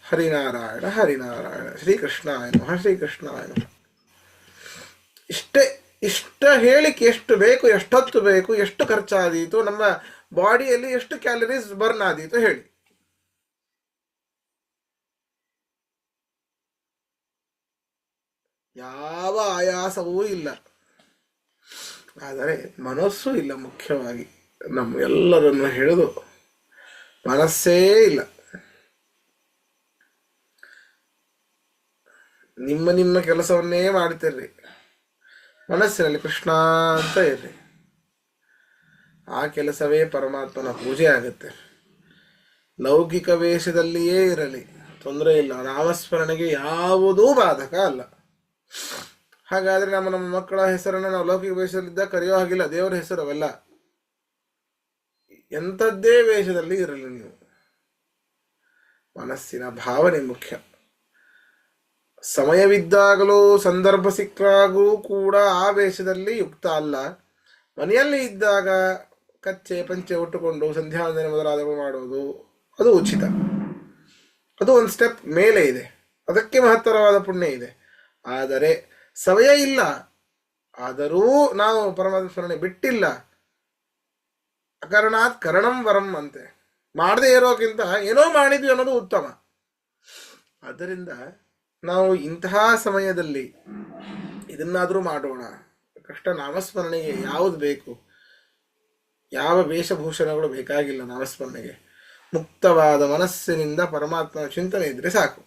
ಹರಿನಾರಾಯಣ ಹರಿನಾರಾಯಣ, ಶ್ರೀಕೃಷ್ಣಾಯ ನಮಃ ಶ್ರೀಕೃಷ್ಣಾಯ ನಮಃ. ಇಷ್ಟ ಹೇಳಿಕೆ ಎಷ್ಟು ಬೇಕು, ಎಷ್ಟೊತ್ತು ಬೇಕು, ಎಷ್ಟು ಖರ್ಚಾದೀತು, ನಮ್ಮ ಬಾಡಿಯಲ್ಲಿ ಎಷ್ಟು ಕ್ಯಾಲರೀಸ್ ಬರ್ನ್ ಆದೀತು ಹೇಳಿ. ಯಾವ ಆಯಾಸವೂ ಇಲ್ಲ. ಆದರೆ ಮನಸ್ಸು ಇಲ್ಲ. ಮುಖ್ಯವಾಗಿ ನಮ್ಮ ಎಲ್ಲರನ್ನು ಹಿಡಿದು ಮನಸ್ಸೇ ಇಲ್ಲ. ನಿಮ್ಮ ಕೆಲಸವನ್ನೇ ಮಾಡ್ತಿರ್ರಿ, ಮನಸ್ಸಿನಲ್ಲಿ ಕೃಷ್ಣ ಅಂತ ಇರ್ರಿ. ಆ ಕೆಲಸವೇ ಪರಮಾತ್ಮನ ಪೂಜೆ ಆಗುತ್ತೆ. ಲೌಕಿಕ ವೇಷದಲ್ಲಿಯೇ ಇರಲಿ, ತೊಂದರೆ ಇಲ್ಲ. ನಾಮಸ್ಮರಣೆಗೆ ಯಾವುದೂ ಬಾಧಕ ಅಲ್ಲ. ಹಾಗಾದ್ರೆ ನಮ್ಮ ಮಕ್ಕಳ ಹೆಸರನ್ನು ನಾವು ಲೌಕಿಕ ವೇಷದಲ್ಲಿದ್ದ ಕರೆಯೋ ಹಾಗಿಲ್ಲ. ದೇವರ ಹೆಸರು ಅವೆಲ್ಲ. ಎಂಥದ್ದೇ ವೇಷದಲ್ಲಿ ಇರಲಿ, ನೀವು ಮನಸ್ಸಿನ ಭಾವನೆ ಮುಖ್ಯ. ಸಮಯವಿದ್ದಾಗಲೂ ಸಂದರ್ಭ ಸಿಕ್ಕಾಗೂ ಕೂಡ ಆ ವೇಷದಲ್ಲಿ ಯುಕ್ತ ಅಲ್ಲ. ಮನೆಯಲ್ಲಿ ಇದ್ದಾಗ ಕಚ್ಚೆ ಪಂಚೆ ಉಟ್ಟುಕೊಂಡು ಸಂಧ್ಯಾವಂದನೆ ಮೊದಲಾದವು ಮಾಡುವುದು ಅದು ಉಚಿತ. ಅದು ಒಂದು ಸ್ಟೆಪ್ ಮೇಲೆ ಇದೆ, ಅದಕ್ಕೆ ಮಹತ್ತರವಾದ ಪುಣ್ಯ ಇದೆ. ಆದರೆ ಸಮಯ ಇಲ್ಲ, ಆದರೂ ನಾವು ಪರಮಾತ್ಮ ಸ್ಮರಣೆ ಬಿಟ್ಟಿಲ್ಲ. ಅಕರಣಾತ್ ಕರಣಂ ವರಂ ಅಂತೆ. ಮಾಡದೇ ಇರೋಕ್ಕಿಂತ ಏನೋ ಮಾಡಿದ್ವಿ ಅನ್ನೋದು ಉತ್ತಮ. ಆದ್ದರಿಂದ ನಾವು ಇಂತಹ ಸಮಯದಲ್ಲಿ ಇದನ್ನಾದರೂ ಮಾಡೋಣ. ಕೃಷ್ಣ ನಾಮಸ್ಮರಣೆಗೆ ಯಾವುದು ಬೇಕು, ಯಾವ ವೇಷಭೂಷಣಗಳು ಬೇಕಾಗಿಲ್ಲ. ನಾಮಸ್ಮರಣೆಗೆ ಮುಕ್ತವಾದ ಮನಸ್ಸಿನಿಂದ ಪರಮಾತ್ಮನ ಚಿಂತನೆ ಇದ್ರೆ ಸಾಕು.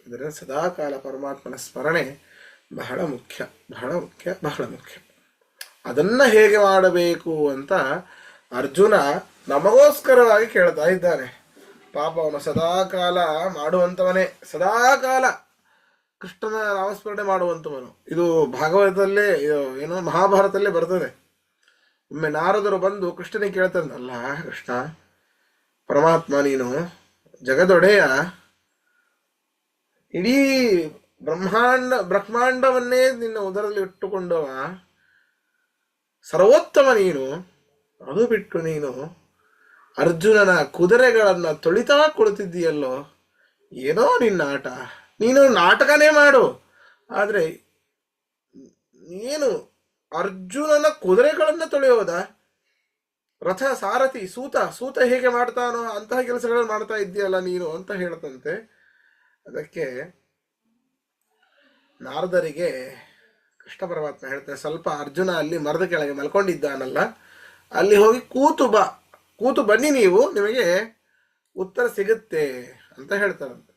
ಇದರಿಂದ ಸದಾಕಾಲ ಪರಮಾತ್ಮನ ಸ್ಮರಣೆ ಬಹಳ ಮುಖ್ಯ, ಬಹಳ ಮುಖ್ಯ, ಬಹಳ ಮುಖ್ಯ. ಅದನ್ನ ಹೇಗೆ ಮಾಡಬೇಕು ಅಂತ ಅರ್ಜುನ ನಮಗೋಸ್ಕರವಾಗಿ ಕೇಳ್ತಾ ಇದ್ದಾನೆ. ಪಾಪ ಅವನು ಸದಾಕಾಲ ಮಾಡುವಂಥವನೇ, ಸದಾಕಾಲ ಕೃಷ್ಣನ ನಾಮಸ್ಮರಣೆ ಮಾಡುವಂಥವನು. ಇದು ಭಾಗವತದಲ್ಲೇ, ಏನೋ ಮಹಾಭಾರತದಲ್ಲೇ ಬರ್ತದೆ. ಒಮ್ಮೆ ನಾರದರು ಬಂದು ಕೃಷ್ಣನಿಗೆ ಕೇಳ್ತಾರೆ, ಅಲ್ಲ ಕೃಷ್ಣ, ಪರಮಾತ್ಮ ನೀನು ಜಗದೊಡೆಯ, ಇಡೀ ಬ್ರಹ್ಮಾಂಡವನ್ನೇ ನಿನ್ನ ಉದರದಲ್ಲಿ ಇಟ್ಟುಕೊಂಡವ, ಸರ್ವೋತ್ತಮ ನೀನು. ಅದು ಬಿಟ್ಟು ನೀನು ಅರ್ಜುನನ ಕುದುರೆಗಳನ್ನ ತೊಳಿತಾ ಕೊಡ್ತಿದ್ದೀಯಲ್ಲೋ, ಏನೋ ನಿನ್ನ ಆಟ. ನೀನು ನಾಟಕನೇ ಮಾಡು, ಆದ್ರೆ ನೀನು ಅರ್ಜುನನ ಕುದುರೆಗಳನ್ನ ತೊಳೆಯೋದ? ರಥ ಸಾರಥಿ ಸೂತ ಹೇಗೆ ಮಾಡ್ತಾನೋ ಅಂತಹ ಕೆಲಸಗಳನ್ನು ಮಾಡ್ತಾ ಇದ್ದೀಯಲ್ಲ ನೀನು ಅಂತ ಹೇಳ್ತಂತೆ. ಅದಕ್ಕೆ ನಾರದರಿಗೆ ಕೃಷ್ಣ ಪರಮಾತ್ಮ ಹೇಳ್ತಾರೆ, ಸ್ವಲ್ಪ ಅರ್ಜುನ ಅಲ್ಲಿ ಮರದ ಕೆಳಗೆ ಮಲ್ಕೊಂಡಿದ್ದಾನಲ್ಲ, ಅಲ್ಲಿ ಹೋಗಿ ಕೂತು ಬನ್ನಿ, ನೀವು ನಿಮಗೆ ಉತ್ತರ ಸಿಗುತ್ತೆ ಅಂತ ಹೇಳ್ತಾರಂತೆ.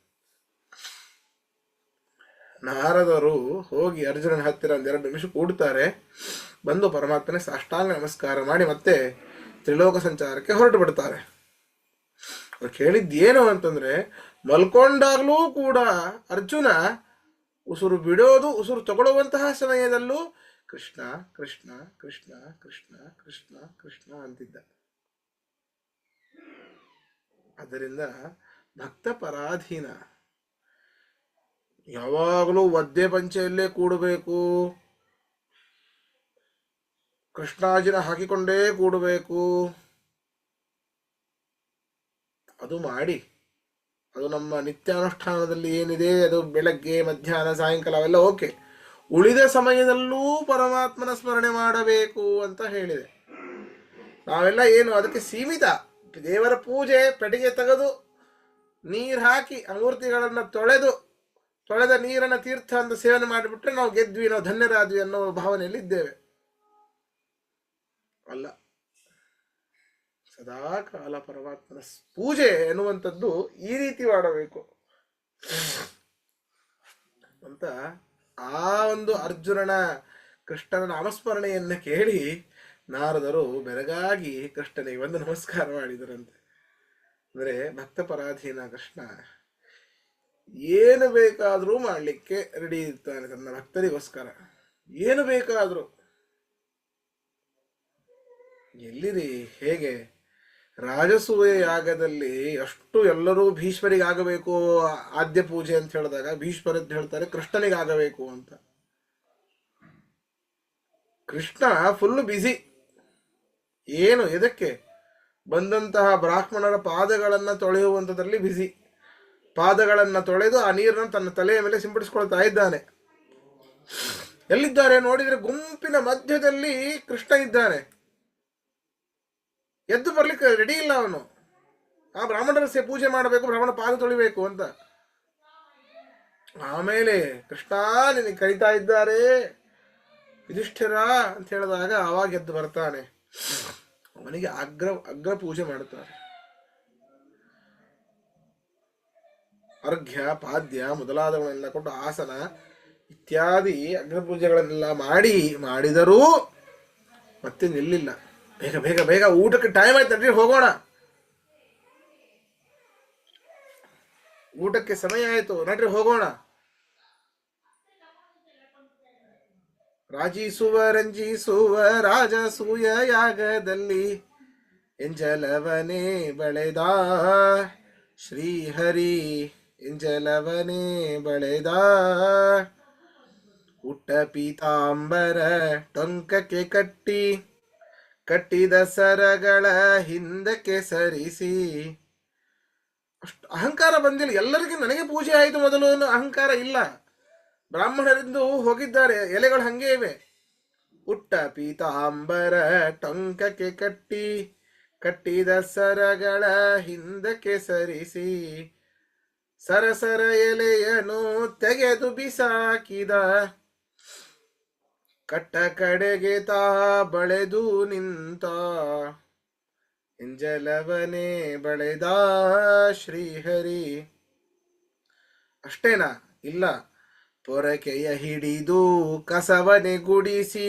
ನಾರದರು ಹೋಗಿ ಅರ್ಜುನನ ಹತ್ತಿರ ಒಂದೆರಡು ನಿಮಿಷ ಕೂಡ್ತಾರೆ. ಬಂದು ಪರಮಾತ್ಮನೇ ಸಾಷ್ಟಾಂಗ ನಮಸ್ಕಾರ ಮಾಡಿ ಮತ್ತೆ ತ್ರಿಲೋಕ ಸಂಚಾರಕ್ಕೆ ಹೊರಟು ಬಿಡ್ತಾರೆ. ಅವ್ರು ಕೇಳಿದ್ದೇನು ಅಂತಂದ್ರೆ, ಮಲ್ಕೊಂಡಾಗ್ಲೂ ಕೂಡ ಅರ್ಜುನ ಉಸಿರು ಬಿಡೋದು, ಉಸಿರು ತಗೊಳ್ಳುವಂತಹ ಸಮಯದಲ್ಲೂ ಕೃಷ್ಣ ಕೃಷ್ಣ ಕೃಷ್ಣ ಕೃಷ್ಣ ಕೃಷ್ಣ ಕೃಷ್ಣ ಅಂತಿದ್ದ. ಅದರಿಂದ ಭಕ್ತ ಪರಾಧೀನ. ಯಾವಾಗಲೂ ಒದ್ದೆ ಪಂಚೆಯಲ್ಲೇ ಕೂಡಬೇಕು, ಕೃಷ್ಣಾಜಿನ ಹಾಕಿಕೊಂಡೇ ಕೂಡಬೇಕು, ಅದು ಮಾಡಿ. ಅದು ನಮ್ಮ ನಿತ್ಯಾನುಷ್ಠಾನದಲ್ಲಿ ಏನಿದೆ, ಅದು ಬೆಳಗ್ಗೆ ಮಧ್ಯಾಹ್ನ ಸಾಯಂಕಾಲ ಅವೆಲ್ಲ ಓಕೆ. ಉಳಿದ ಸಮಯದಲ್ಲೂ ಪರಮಾತ್ಮನ ಸ್ಮರಣೆ ಮಾಡಬೇಕು ಅಂತ ಹೇಳಿದೆ. ನಾವೆಲ್ಲ ಏನು ಅದಕ್ಕೆ ಸೀಮಿತ. ದೇವರ ಪೂಜೆ ಪೆಟ್ಟಿಗೆ ತೆಗೆದು ನೀರು ಹಾಕಿ ಮೂರ್ತಿಗಳನ್ನ ತೊಳೆದ ನೀರನ್ನ ತೀರ್ಥ ಅಂತ ಸೇವನೆ ಮಾಡಿಬಿಟ್ರೆ ನಾವು ಗೆದ್ವಿ, ನಾವು ಧನ್ಯರಾದ್ವಿ ಅನ್ನೋ ಭಾವನೆಯಲ್ಲಿ ಇದ್ದೇವೆ. ಅಲ್ಲ, ಸದಾಕಾಲ ಪರಮಾತ್ಮನ ಪೂಜೆ ಎನ್ನುವಂಥದ್ದು ಈ ರೀತಿ ಮಾಡಬೇಕು ಅಂತ ಆ ಒಂದು ಅರ್ಜುನನ ಕೃಷ್ಣನ ನಾಮಸ್ಮರಣೆಯನ್ನು ಕೇಳಿ ನಾರದರು ಬೆರಗಾಗಿ ಕೃಷ್ಣನಿಗೆ ಒಂದು ನಮಸ್ಕಾರ ಮಾಡಿದರಂತೆ. ಅಂದ್ರೆ ಭಕ್ತ ಪರಾಧೀನ ಕೃಷ್ಣ ಏನು ಬೇಕಾದರೂ ಮಾಡಲಿಕ್ಕೆ ರೆಡಿ ಇರ್ತಾನೆ ತನ್ನ ಭಕ್ತರಿಗೋಸ್ಕರ. ಏನು ಬೇಕಾದರೂ ಎಲ್ಲಿರಿ, ಹೇಗೆ ರಾಜಸೂಯ ಯಾಗದಲ್ಲಿ ಅಷ್ಟು ಎಲ್ಲರೂ ಭೀಷ್ಮರಿಗೆ ಆಗಬೇಕು ಆದ್ಯ ಪೂಜೆ ಅಂತ ಹೇಳಿದಾಗ ಭೀಷ್ಮರದ್ದು ಹೇಳ್ತಾರೆ ಕೃಷ್ಣನಿಗೆ ಆಗಬೇಕು ಅಂತ. Krishna full busy. ಏನು ಎದಕ್ಕೆ? ಬಂದಂತಹ ಬ್ರಾಹ್ಮಣರ ಪಾದಗಳನ್ನ ತೊಳೆಯುವಂಥದ್ರಲ್ಲಿ ಬ್ಯುಸಿ. ಪಾದಗಳನ್ನ ತೊಳೆದು ಆ ನೀರನ್ನು ತನ್ನ ತಲೆಯ ಮೇಲೆ ಸಿಂಪಡಿಸ್ಕೊಳ್ತಾ ಇದ್ದಾನೆ. ಎಲ್ಲಿದ್ದಾರೆ ನೋಡಿದ್ರೆ ಗುಂಪಿನ ಮಧ್ಯದಲ್ಲಿ ಕೃಷ್ಣ ಇದ್ದಾನೆ. ಎದ್ದು ಬರ್ಲಿಕ್ಕೆ ರೆಡಿ ಇಲ್ಲ ಅವನು. ಆ ಬ್ರಾಹ್ಮಣರ ಪೂಜೆ ಮಾಡಬೇಕು, ಬ್ರಾಹ್ಮಣ ಪಾದ ತೊಳಿಬೇಕು ಅಂತ. ಆಮೇಲೆ ಕೃಷ್ಣ ನಿನಗೆ ಕರೀತಾ ಇದ್ದಾರೆ ಯುಧಿಷ್ಠಿರ ಅಂತ ಹೇಳಿದಾಗ ಆವಾಗ ಎದ್ದು ಬರ್ತಾನೆ. ಅವನಿಗೆ ಅಗ್ರ ಪೂಜೆ ಮಾಡುತ್ತಾರೆ. ಅರ್ಘ್ಯ ಪಾದ್ಯ ಮೊದಲಾದವನ್ನೆಲ್ಲ ಕೊಟ್ಟು ಆಸನ ಇತ್ಯಾದಿ ಅಗ್ರ ಪೂಜೆಗಳನ್ನೆಲ್ಲ ಮಾಡಿದರೂ ಮತ್ತೆ ನಿಲ್ಲಿಲ್ಲ. ಬೇಗ ಬೇಗ ಬೇಗ ಊಟಕ್ಕೆ ಟೈಮ್ ಆಯ್ತು, ನಡ್ರಿ ಹೋಗೋಣ, ಊಟಕ್ಕೆ ಸಮಯ ಆಯ್ತು, ನಡ್ರಿ ಹೋಗೋಣ. ರಾಜಿಸುವ ರಂಜಿಸುವ ರಾಜಸೂಯ ಯಾಗದಲ್ಲಿ ಎಂಜಲವನೇ ಬಳೆದ ಶ್ರೀಹರಿ, ಎಂಜಲವನೇ ಬಳೆದ. ಉಟ್ಟ ಪೀತಾಂಬರ ಟೊಂಕಕ್ಕೆ ಕಟ್ಟಿದ ಸರಗಳ ಹಿಂದಕ್ಕೆ ಸರಿಸಿ. ಅಷ್ಟು ಅಹಂಕಾರ ಬಂದಿಲ್ಲ. ಎಲ್ಲರಿಗೂ ನನಗೆ ಪೂಜೆ ಆಯಿತು ಮೊದಲು ಅನ್ನೋ ಅಹಂಕಾರ ಇಲ್ಲ. ಬ್ರಾಹ್ಮಣರಿಂದು ಹೋಗಿದ್ದಾರೆ, ಎಲೆಗಳು ಹಂಗೆ ಇವೆ. ಉಟ್ಟ ಪೀತಾಂಬರ ಟೊಂಕಕ್ಕೆ ಕಟ್ಟಿದ ಸರಗಳ ಹಿಂದಕ್ಕೆ ಸರಿಸಿ. ಸರಸರ ಎಲೆಯನ್ನು ತೆಗೆದು ಬಿಸಾಕಿದ. ಕಟ್ಟ ಕಡೆಗೆ ತಾ ಬಳೆದು ನಿಂತ. ಎಂಜಲವನೇ ಬಳೆದ ಶ್ರೀಹರಿ. ಅಷ್ಟೇನಾ? ಇಲ್ಲ. ಪೊರಕೆಯ ಹಿಡಿದು ಕಸವನೆ ಗುಡಿಸಿ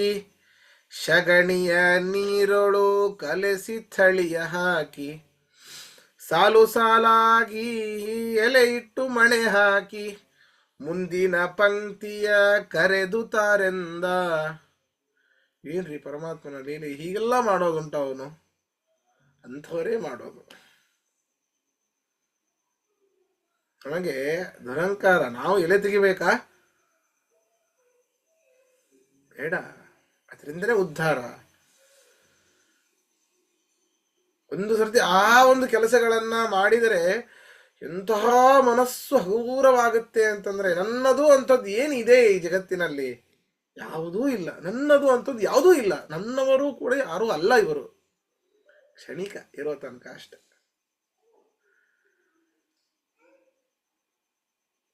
ಶಗಣಿಯ ನೀರೊಳು ಕಲೆಸಿ ಥಳಿಯ ಹಾಕಿ. ಸಾಲು ಸಾಲಾಗಿ ಎಲೆ ಇಟ್ಟು ಮಣೆ ಹಾಕಿ ಮುಂದಿನ ಪಂಕ್ತಿಯ ಕರೆದು ತಾರೆಂದ. ಏನ್ರಿ ಪರಮಾತ್ಮನ ಲೀಲೆ, ಹೀಗೆಲ್ಲ ಮಾಡೋದುಂಟ ಅವನು? ಅಂಥವರೇ ಮಾಡೋದು. ನಮಗೆ ದುರಹಂಕಾರ. ನಾವು ಎಲೆ ತೆಗಿಬೇಕಾ? ಬೇಡ. ಅದರಿಂದಲೇ ಉದ್ಧಾರ. ಒಂದು ಸರ್ತಿ ಆ ಒಂದು ಕೆಲಸಗಳನ್ನ ಮಾಡಿದರೆ ಎಂತಹ ಮನಸ್ಸು ಹಗುರವಾಗುತ್ತೆ ಅಂತಂದ್ರೆ, ನನ್ನದು ಅಂಥದ್ದು ಏನಿದೆ ಈ ಜಗತ್ತಿನಲ್ಲಿ? ಯಾವುದೂ ಇಲ್ಲ. ನನ್ನದು ಅಂಥದ್ದು ಯಾವುದೂ ಇಲ್ಲ. ನನ್ನವರು ಕೂಡ ಯಾರೂ ಅಲ್ಲ. ಇವರು ಕ್ಷಣಿಕ ಇರೋ ತನಕ ಅಷ್ಟೆ.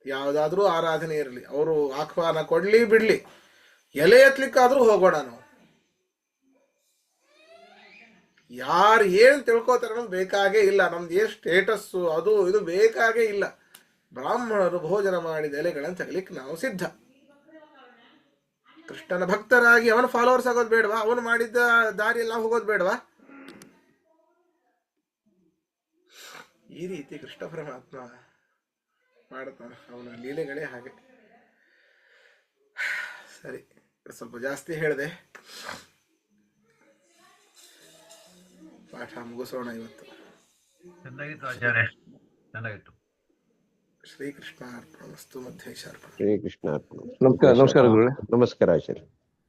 ಯಾವುದಾದ್ರೂ ಆರಾಧನೆ ಇರಲಿ, ಅವರು ಆಹ್ವಾನ ಕೊಡ್ಲಿ ಬಿಡ್ಲಿ, ಎಲೆ ಎತ್ತಲಿಕ್ಕಾದ್ರೂ ಹೋಗೋಣ ನಾವು. ಯಾರು ಏನ್ ತಿಳ್ಕೋತಾರೆ ನಮ್ಗೆ ಬೇಕಾಗೇ ಇಲ್ಲ. ನಮ್ದು ಏನ್ ಸ್ಟೇಟಸ್ಸು ಅದು ಇದು ಬೇಕಾಗೇ ಇಲ್ಲ. ಬ್ರಾಹ್ಮಣರು ಭೋಜನ ಮಾಡಿದ ಎಲೆಗಳನ್ನು ತಗಲಿಕ್ಕೆ ನಾವು ಸಿದ್ಧ. ಕೃಷ್ಣನ ಭಕ್ತರಾಗಿ ಅವನ ಫಾಲೋವರ್ಸ್ ಆಗೋದು ಬೇಡವಾ? ಅವನು ಮಾಡಿದ್ದ ದಾರಿಯಲ್ಲಿ ನಾವು ಹೋಗೋದು ಬೇಡವಾ? ಈ ರೀತಿ ಕೃಷ್ಣ ಪರಮಾತ್ಮ ಮಾಡ್ತಾನೆ. ಅವನ ಲೀಲೆಗಳೇ ಹಾಗೆ. ಸರಿ, ಸ್ವಲ್ಪ ಜಾಸ್ತಿ ಹೇಳಿದೆ. ಪಾಠ ಮುಗಿಸೋಣ ಇವತ್ತು. ಚೆನ್ನಾಗಿತ್ತು ಆಚಾರ್ಯ, ಚೆನ್ನಾಗಿತ್ತು. ಶ್ರೀಕೃಷ್ಣ ಅರ್ಪಣಮಸ್ತು. ಮಧ್ವೇಶ ಅರ್ಪಣ. ಶ್ರೀಕೃಷ್ಣ ಅರ್ಪಣ. ನಮಸ್ಕಾರ ಗುರುಗಳೇ. ನಮಸ್ಕಾರ ಆಚಾರ್ಯ.